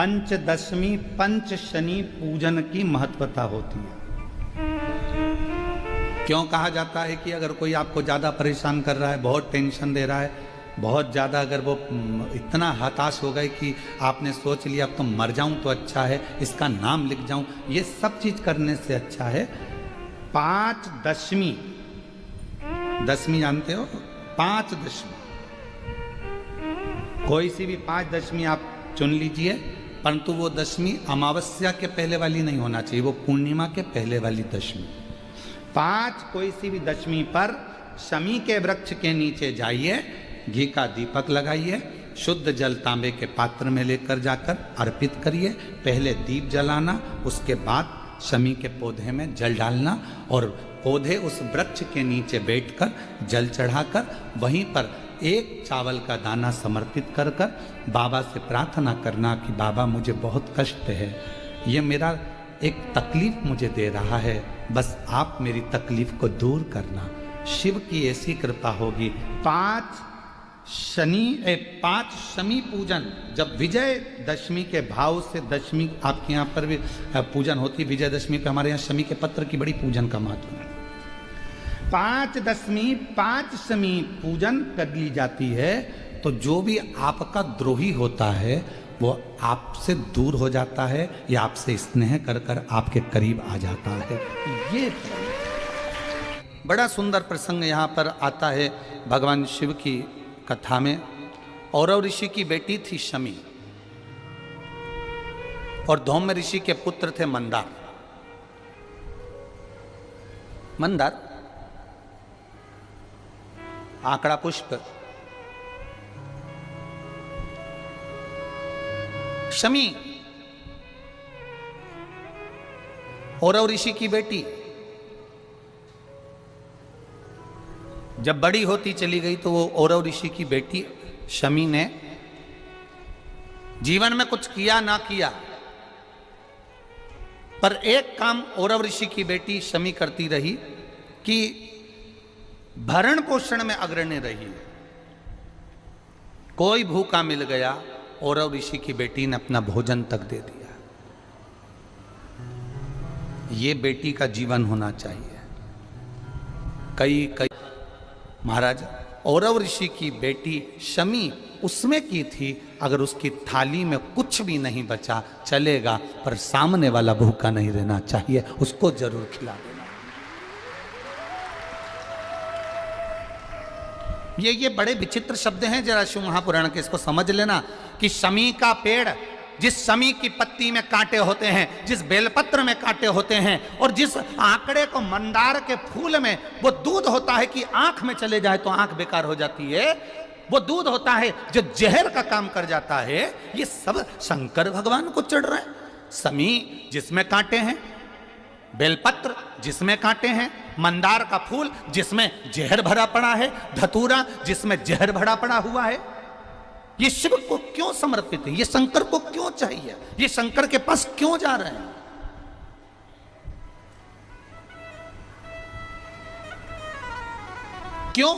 पंचदशमी पंच शनि पूजन की महत्वता होती है। क्यों कहा जाता है कि अगर कोई आपको ज़्यादा परेशान कर रहा है, बहुत टेंशन दे रहा है, बहुत ज़्यादा अगर वो इतना हताश हो गए कि आपने सोच लिया अब तो मर जाऊं तो अच्छा है, इसका नाम लिख जाऊं, ये सब चीज़ करने से अच्छा है पाँच दशमी। दशमी जानते हो? पाँच दशमी, कोई सी भी पाँच दशमी आप चुन लीजिए, परंतु वो दशमी अमावस्या के पहले वाली नहीं होना चाहिए, वो पूर्णिमा के पहले वाली दशमी। पाँच कोई सी भी दशमी पर शमी के वृक्ष के नीचे जाइए, घी का दीपक लगाइए, शुद्ध जल तांबे के पात्र में लेकर जाकर अर्पित करिए। पहले दीप जलाना, उसके बाद शमी के पौधे में जल डालना और पौधे उस वृक्ष के नीचे बैठकर जल चढ़ाकर वहीं पर एक चावल का दाना समर्पित कर कर बाबा से प्रार्थना करना कि बाबा मुझे बहुत कष्ट है, ये मेरा एक तकलीफ मुझे दे रहा है, बस आप मेरी तकलीफ को दूर करना। शिव की ऐसी कृपा होगी। पाँच शमी पूजन, जब विजय दशमी के भाव से दशमी आपके यहाँ पर भी पूजन होती, विजय दशमी पे हमारे यहाँ शमी के पत्र की बड़ी पूजन का महत्व है। पाँच दशमी पाँच शमी पूजन कर ली जाती है तो जो भी आपका द्रोही होता है वो आपसे दूर हो जाता है या आपसे स्नेह कर कर आपके करीब आ जाता है। ये बड़ा सुंदर प्रसंग यहाँ पर आता है भगवान शिव की कथा में। औरव ऋषि की बेटी थी शमी और धौम्य ऋषि के पुत्र थे मंदार। मंदार आंकड़ा पुष्प, शमी औरव ऋषि की बेटी। जब बड़ी होती चली गई तो वो औरव ऋषि की बेटी शमी ने जीवन में कुछ किया ना किया, पर एक काम औरव ऋषि की बेटी शमी करती रही कि भरण पोषण में अग्रणी रही। कोई भूखा मिल गया, औरव ऋषि की बेटी ने अपना भोजन तक दे दिया। ये बेटी का जीवन होना चाहिए। कई महाराज औरव ऋषि की बेटी शमी उसमें की थी, अगर उसकी थाली में कुछ भी नहीं बचा चलेगा, पर सामने वाला भूखा नहीं रहना चाहिए, उसको जरूर खिला देना। ये बड़े विचित्र शब्द हैं, जरा शिव महापुराण के इसको समझ लेना कि शमी का पेड़, जिस शमी की पत्ती में कांटे होते हैं, जिस बेलपत्र में कांटे होते हैं और जिस आंकड़े को मंदार के फूल में वो दूध होता है कि आंख में चले जाए तो आंख बेकार हो जाती है, वो दूध होता है जो जहर का काम कर जाता है, ये सब शंकर भगवान को चढ़ रहे हैं। शमी जिसमें कांटे हैं, बेलपत्र जिसमें कांटे हैं, मंदार का फूल जिसमें जहर भरा पड़ा है, धतूरा जिसमें जहर भरा पड़ा हुआ है, ये शिव को क्यों समर्पित है? ये शंकर को क्यों चाहिए? ये शंकर के पास क्यों जा रहे हैं? क्यों?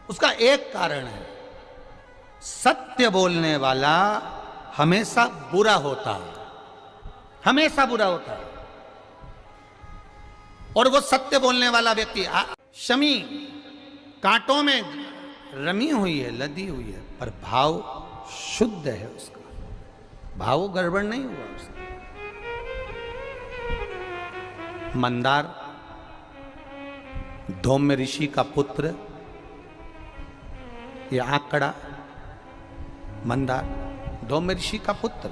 उसका एक कारण है, सत्य बोलने वाला हमेशा बुरा होता है, हमेशा बुरा होता है। और वो सत्य बोलने वाला व्यक्ति, शमी कांटों में रमी हुई है, लदी हुई है, पर भाव शुद्ध है उसका, भाव गड़बड़ नहीं हुआ उसका। मंदार धौम्य ऋषि का पुत्र, ये आंकड़ा मंदार धौम्य ऋषि का पुत्र।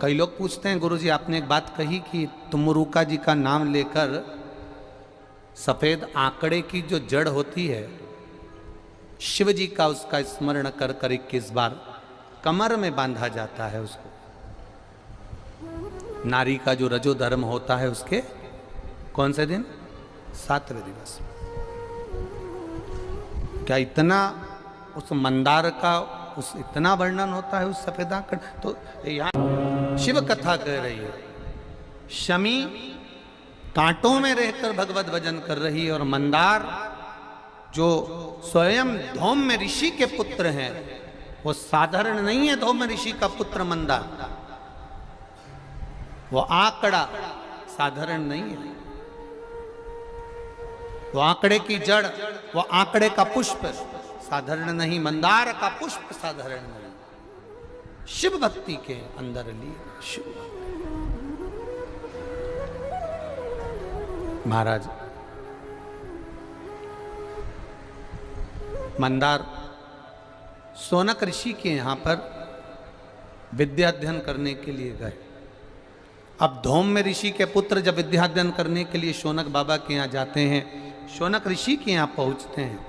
कई लोग पूछते हैं गुरुजी आपने एक बात कही कि तुमरुका जी का नाम लेकर सफेद आंकड़े की जो जड़ होती है, शिव जी का उसका स्मरण कर कर 21 बार कमर में बांधा जाता है उसको। नारी का जो रजो धर्म होता है उसके कौन से दिन? 7वें दिवस। क्या इतना उस मंदार का उस इतना वर्णन होता है उस सफेद आंकड़? तो यहाँ शिव कथा कह रही है, शमी कांटों में रहकर भगवत भजन कर रही है और मंदार जो स्वयं धौम्य ऋषि के पुत्र हैं वो साधारण नहीं है धौम ऋषि का पुत्र मंदार, वो आंकड़ा साधारण नहीं है, वो आंकड़े की जड़, वो आंकड़े का पुष्प साधारण नहीं, मंदार का पुष्प साधारण नहीं, शिव भक्ति के अंदर ली शिव। महाराज मंदार सोनक ऋषि के यहां पर विद्या अध्ययन करने के लिए गए। अब धौम्य ऋषि के पुत्र जब विद्या अध्ययन करने के लिए शौनक बाबा के यहां जाते हैं, शौनक ऋषि के यहां पहुंचते हैं,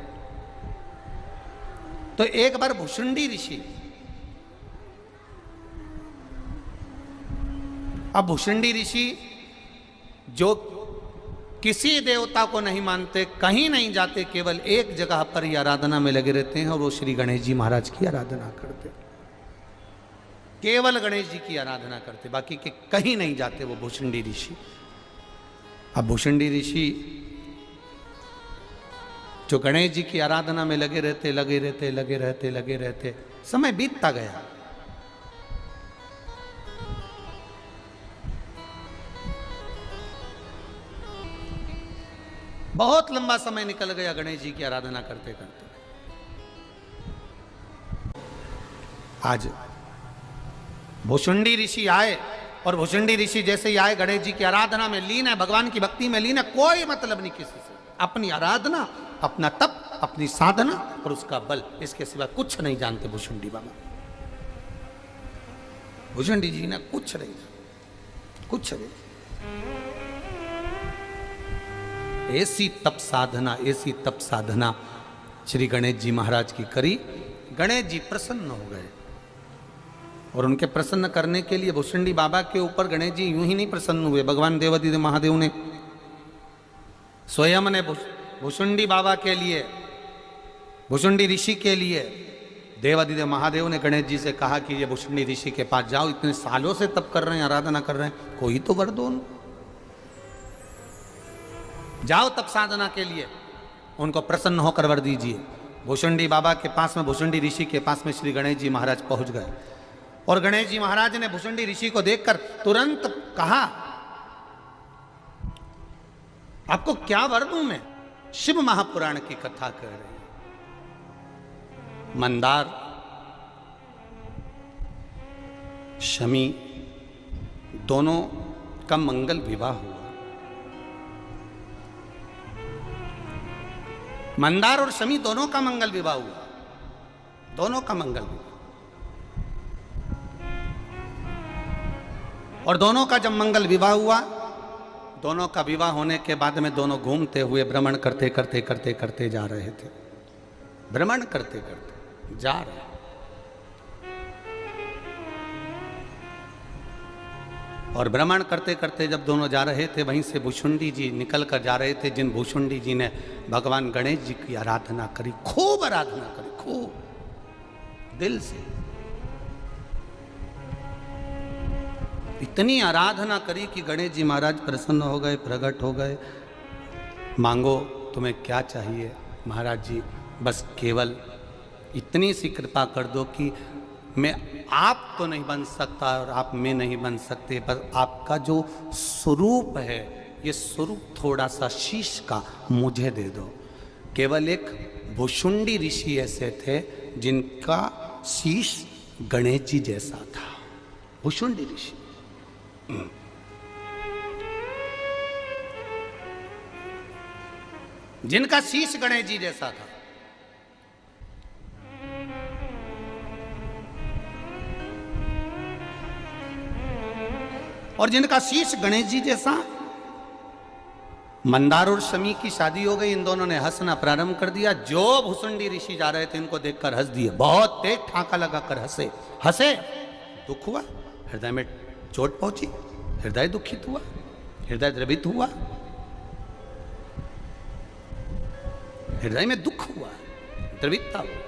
तो एक बार भुषुंडी ऋषि, अब भुषुंडी ऋषि जो किसी देवता को नहीं मानते, कहीं नहीं जाते, केवल एक जगह पर ही आराधना में लगे रहते हैं और वो श्री गणेश जी महाराज की आराधना करते, केवल गणेश जी की आराधना करते, बाकी के कहीं नहीं जाते वो भुषुंडी ऋषि। अब भुषुंडी ऋषि जो गणेश जी की आराधना में लगे रहते, समय बीतता गया। बहुत लंबा समय निकल गया गणेश जी की आराधना करते करते। आज भुषुंडी ऋषि आए और भुषुंडी ऋषि जैसे ही आए गणेश जी की आराधना में लीन है, भगवान की भक्ति में लीन है, कोई मतलब नहीं किसी से, अपनी आराधना, अपना तप, अपनी साधना और उसका बल, इसके सिवा कुछ नहीं जानते भुषुंडी बाबा। भुषुंडी जी ने कुछ नहीं, कुछ नहीं। ऐसी तप साधना श्री गणेश जी महाराज की करी। गणेश जी प्रसन्न हो गए और उनके प्रसन्न करने के लिए भुषुंडी बाबा के ऊपर गणेश जी यूं ही नहीं प्रसन्न हुए, भगवान देवादिदेव महादेव ने स्वयं ने भुषुंडी बाबा के लिए, भुषुंडी ऋषि के लिए देवादिदेव महादेव ने गणेश जी से कहा कि ये भुषुंडी ऋषि के पास जाओ, इतने सालों से तप कर रहे हैं, आराधना कर रहे हैं, कोई तो वर दो उनको, जाओ तप साधना के लिए, उनको प्रसन्न होकर वर दीजिए। भुषुंडी बाबा के पास में, भुषुंडी ऋषि के पास में श्री गणेश जी महाराज पहुंच गए और गणेश जी महाराज ने भुषुंडी ऋषि को देखकर तुरंत कहा, आपको क्या वर दूं मैं? शिव महापुराण की कथा कर रहे हैं। मंदार, शमी दोनों का मंगल विवाह हुआ। मंदार और शमी दोनों का मंगल विवाह हुआ, दोनों का मंगल विवाह। और दोनों का जब मंगल विवाह हुआ, दोनों का विवाह होने के बाद में दोनों घूमते हुए भ्रमण करते जा रहे थे, भ्रमण करते जा रहे। और भ्रमण करते जब दोनों जा रहे थे, वहीं से भुषुंडी जी निकल कर जा रहे थे, जिन भुषुंडी जी ने भगवान गणेश जी की आराधना करी, खूब आराधना करी, खूब दिल से, इतनी आराधना करी कि गणेश जी महाराज प्रसन्न हो गए, प्रकट हो गए। मांगो तुम्हें क्या चाहिए महाराज जी, बस केवल इतनी सी कृपा कर दो कि मैं आप तो नहीं बन सकता और आप में नहीं बन सकते, पर आपका जो स्वरूप है, ये स्वरूप थोड़ा सा शीश का मुझे दे दो। केवल एक भुषुंडी ऋषि ऐसे थे जिनका शीश गणेश जी जैसा था, भुषुंडी ऋषि। जिनका शीश गणेश जी जैसा था। और जिनका शीश गणेश जी जैसा। मंदार और शमी की शादी हो गई, इन दोनों ने हंसना प्रारंभ कर दिया। जो भुषुंडी ऋषि जा रहे थे इनको देखकर हंस दिए, बहुत तेज ठाका लगाकर हंसे। दुख हुआ, हृदय में चोट पहुंची, हृदय दुखित हुआ, हृदय द्रवित हुआ, हृदय में दुख हुआ, द्रवितता हुआ।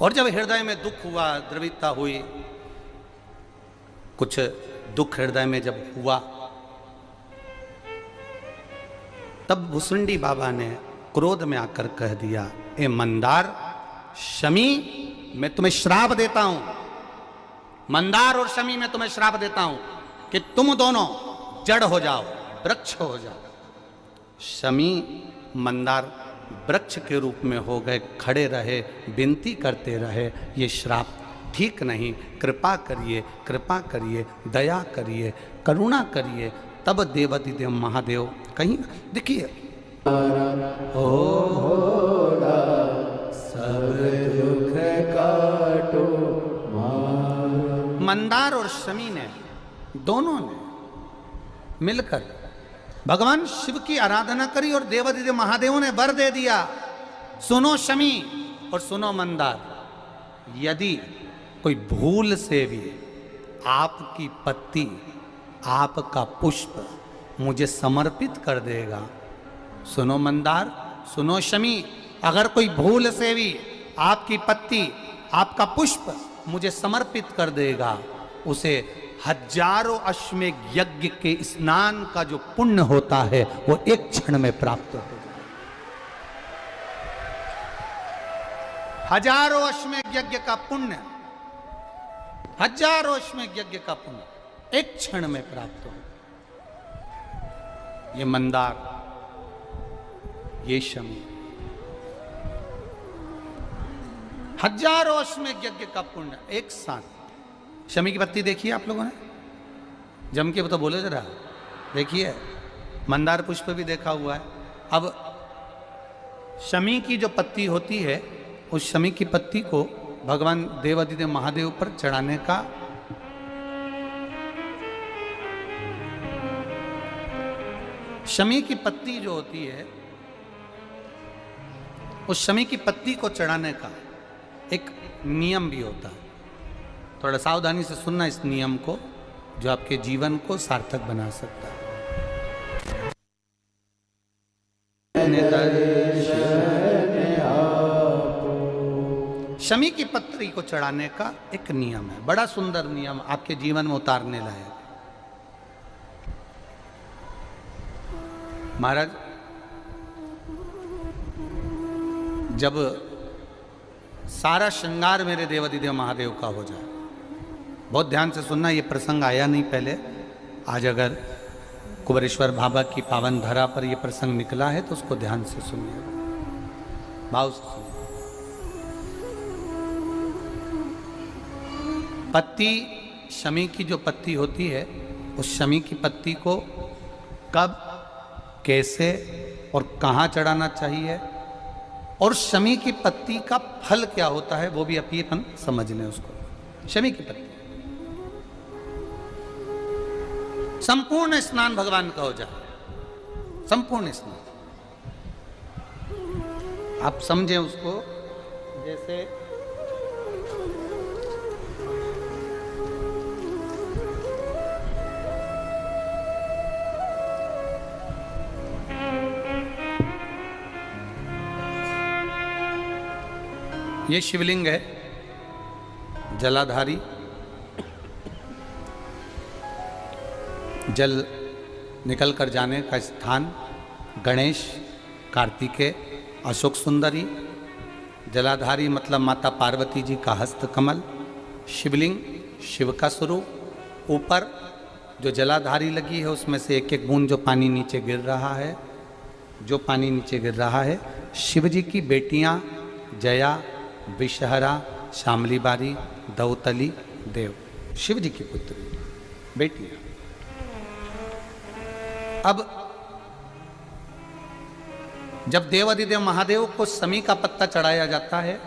और जब हृदय में दुख हुआ, द्रवितता हुई, कुछ दुख हृदय में जब हुआ, तब भुषुंडी बाबा ने क्रोध में आकर कह दिया, ए मंदार, शमी मैं तुम्हें श्राप देता हूं, मंदार और शमी मैं तुम्हें श्राप देता हूं कि तुम दोनों जड़ हो जाओ, वृक्ष हो जाओ। शमी मंदार वृक्ष के रूप में हो गए, खड़े रहे, विनती करते रहे, ये श्राप ठीक नहीं, कृपा करिए, कृपा करिए, दया करिए, करुणा करिए। तब देवाधिदेव महादेव कहीं देखिए, सब दुख काटो, मंदार और शमी ने, दोनों ने मिलकर भगवान शिव की आराधना करी और देवाधिदेव महादेव ने वर दे दिया, सुनो शमी और सुनो मंदार, यदि कोई भूल से भी आपकी पत्ती, आपका पुष्प मुझे समर्पित कर देगा, सुनो मंदार, सुनो शमी, अगर कोई भूल से भी आपकी पत्ती, आपका पुष्प मुझे समर्पित कर देगा, उसे हजारों अश्वमेध यज्ञ के स्नान का जो पुण्य होता है वो एक क्षण में प्राप्त हो जाए। हजारों अश्वमेध यज्ञ का पुण्य, हजारों अश्वमेध यज्ञ का पुण्य एक क्षण में प्राप्त हो। ये मंदार, ये शमी, हजारों अश्वमेध यज्ञ का पुण्य एक साथ। शमी की पत्ती देखिए आप लोगों ने, जम के तो बोले जरा, देखिए मंदार पुष्प भी देखा हुआ है। अब शमी की जो पत्ती होती है, उस शमी की पत्ती को भगवान देवाधिदेव महादेव पर चढ़ाने का शमी की पत्ती जो होती है, उस शमी की पत्ती को चढ़ाने का एक नियम भी होता है। थोड़ा सावधानी से सुनना इस नियम को, जो आपके जीवन को सार्थक बना सकता है। शमी की पत्री को चढ़ाने का एक नियम है, बड़ा सुंदर नियम, आपके जीवन में उतारने लायक। महाराज, जब सारा श्रृंगार मेरे देवाधिदेव महादेव का हो जाए, बहुत ध्यान से सुनना, ये प्रसंग आया नहीं पहले, आज अगर कुबेरेश्वर बाबा की पावन धरा पर यह प्रसंग निकला है तो उसको ध्यान से सुनिए, भाव से सुनिए। पत्ती, शमी की जो पत्ती होती है, उस शमी की पत्ती को कब, कैसे और कहाँ चढ़ाना चाहिए, और शमी की पत्ती का फल क्या होता है, वो भी अभी अपन समझ लें उसको। शमी की पत्ती, संपूर्ण स्नान भगवान का हो जाए, संपूर्ण स्नान, आप समझें उसको। जैसे ये शिवलिंग है, जलाधारी, जल निकल कर जाने का स्थान, गणेश, कार्तिकेय, अशोक सुंदरी, जलाधारी मतलब माता पार्वती जी का हस्त कमल, शिवलिंग, शिव का स्वरूप, ऊपर जो जलाधारी लगी है उसमें से एक एक बूंद जो पानी नीचे गिर रहा है, जो पानी नीचे गिर रहा है, शिव जी की बेटियां जया, विषहरा, शामली बारी, दौतली, देव, शिव जी की पुत्री बेटियां। अब जब देवाधिदेव महादेव को शमी का पत्ता चढ़ाया जाता है,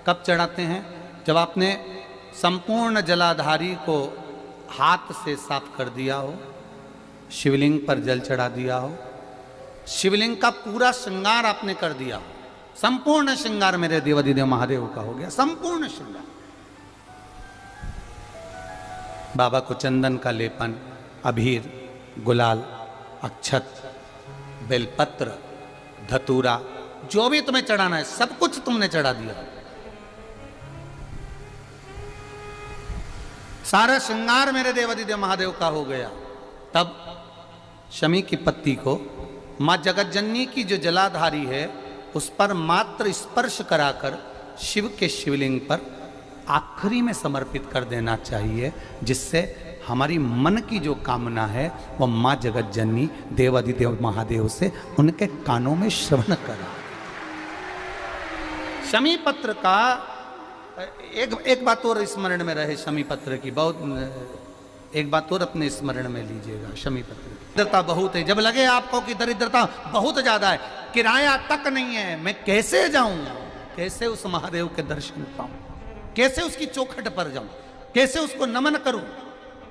कब चढ़ाते हैं, जब आपने संपूर्ण जलाधारी को हाथ से साफ कर दिया हो, शिवलिंग पर जल चढ़ा दिया हो, शिवलिंग का पूरा श्रृंगार आपने कर दिया हो, संपूर्ण श्रृंगार मेरे देवाधिदेव महादेव का हो गया, संपूर्ण श्रृंगार। बाबा को चंदन का लेपन, अबीर, गुलाल, अक्षत, बेलपत्र, धतूरा, जो भी तुम्हें चढ़ाना है सब कुछ तुमने चढ़ा दिया, सारा श्रृंगार मेरे देवाधिदेव महादेव का हो गया। तब शमी की पत्ती को मां जगत जननी की जो जलाधारी है उस पर मात्र स्पर्श कराकर शिव के शिवलिंग पर आखिरी में समर्पित कर देना चाहिए, जिससे हमारी मन की जो कामना है वह माँ जगत जननी देवाधिदेव महादेव से उनके कानों में श्रवण करा। शमी पत्र का एक बात और स्मरण में रहे, शमी पत्र की बहुत एक बात और अपने स्मरण में लीजिएगा। शमी पत्र दरिद्रता बहुत है, जब लगे आपको कि दरिद्रता बहुत ज्यादा है, किराया तक नहीं है, मैं कैसे जाऊं, कैसे उस महादेव के दर्शन पाऊं, कैसे उसकी चौखट पर जाऊं, कैसे उसको नमन करूं,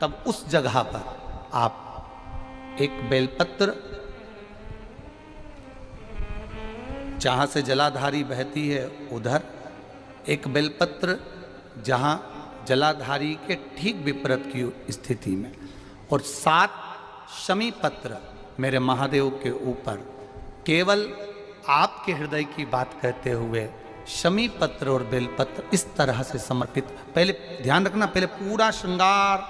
तब उस जगह पर आप एक बेलपत्र, जहां से जलाधारी बहती है उधर एक बेलपत्र, जहां जलाधारी के ठीक विपरीत की स्थिति में, और 7 शमी पत्र मेरे महादेव के ऊपर, केवल आपके हृदय की बात कहते हुए शमी पत्र और बेलपत्र इस तरह से समर्पित। पहले ध्यान रखना, पहले पूरा श्रृंगार,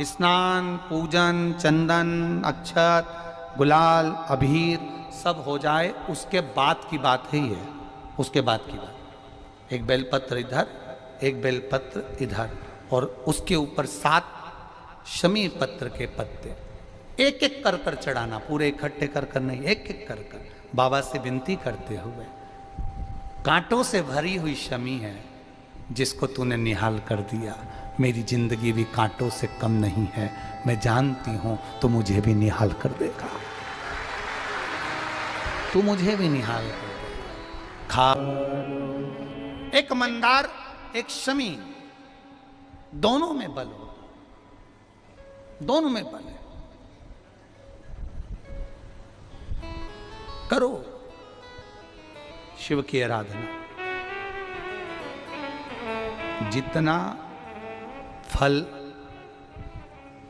स्नान, पूजन, चंदन, अक्षत, गुलाल, अबीर सब हो जाए, उसके बाद की बात है ये, उसके बाद की बात। एक बेलपत्र इधर, एक बेलपत्र इधर, और उसके ऊपर 7 शमी पत्र के पत्ते एक एक कर कर चढ़ाना, पूरे इकट्ठे कर कर नहीं, एक एक कर कर बाबा से विनती करते हुए, कांटों से भरी हुई शमी है जिसको तूने निहाल कर दिया, मेरी जिंदगी भी कांटों से कम नहीं है, मैं जानती हूं तो मुझे भी निहाल कर देगा, तू मुझे भी निहाल कर देगा। खा एक मंदार, एक शमी, दोनों में बल हो, दोनों में बल है। करो शिव की आराधना, जितना फल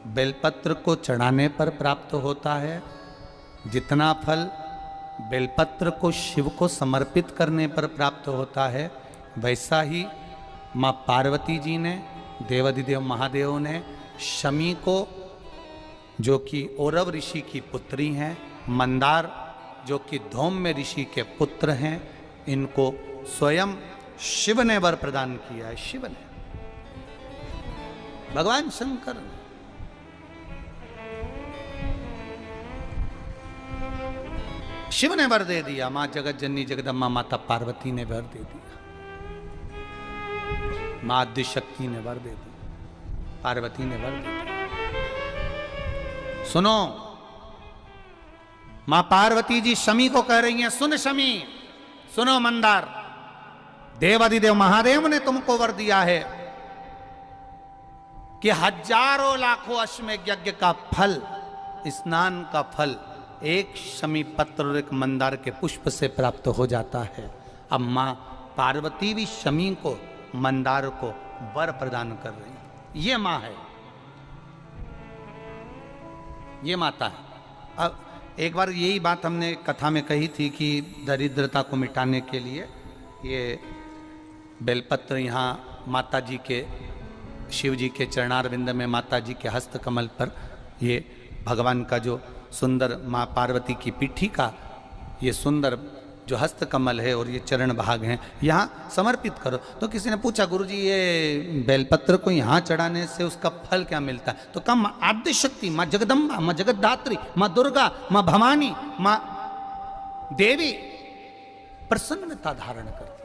बेलपत्र को चढ़ाने पर प्राप्त होता है, जितना फल बेलपत्र को शिव को समर्पित करने पर प्राप्त होता है, वैसा ही माँ पार्वती जी ने, देवाधिदेव महादेव ने शमी को, जो कि औरव ऋषि की पुत्री हैं, मंदार जो कि धौम्य ऋषि के पुत्र हैं, इनको स्वयं शिव ने वर प्रदान किया है। शिव ने, भगवान शंकर ने। शिव ने वर दे दिया, मां जगत जननी जगदम्बा माता पार्वती ने वर दे दिया, मां आद्य शक्ति ने वर दे दिया, पार्वती ने वर दे दिया। सुनो, मां पार्वती जी शमी को कह रही हैं, सुन शमी, सुनो मंदार, देवाधिदेव महादेव ने तुमको वर दिया है कि हजारों लाखों अश्वमेध यज्ञ का फल, स्नान का फल एक शमी पत्र और एक मंदार के पुष्प से प्राप्त हो जाता है। अब मां पार्वती भी शमी को, मंदार को वर प्रदान कर रही है। ये मां है, ये माता है। अब एक बार यही बात हमने कथा में कही थी कि दरिद्रता को मिटाने के लिए ये बेलपत्र यहाँ माता जी के, शिव जी के चरणारविंद में, माता जी के हस्त कमल पर ये भगवान का जो सुंदर, माँ पार्वती की पीठी का ये सुंदर जो हस्त कमल है और ये चरण भाग हैं, यहाँ समर्पित करो। तो किसी ने पूछा, गुरुजी ये बेलपत्र को यहाँ चढ़ाने से उसका फल क्या मिलता है? तो कहा माँ आद्य शक्ति, माँ जगदम्बा, माँ जगतधात्री, माँ दुर्गा, माँ भवानी, माँ देवी प्रसन्नता धारण करती,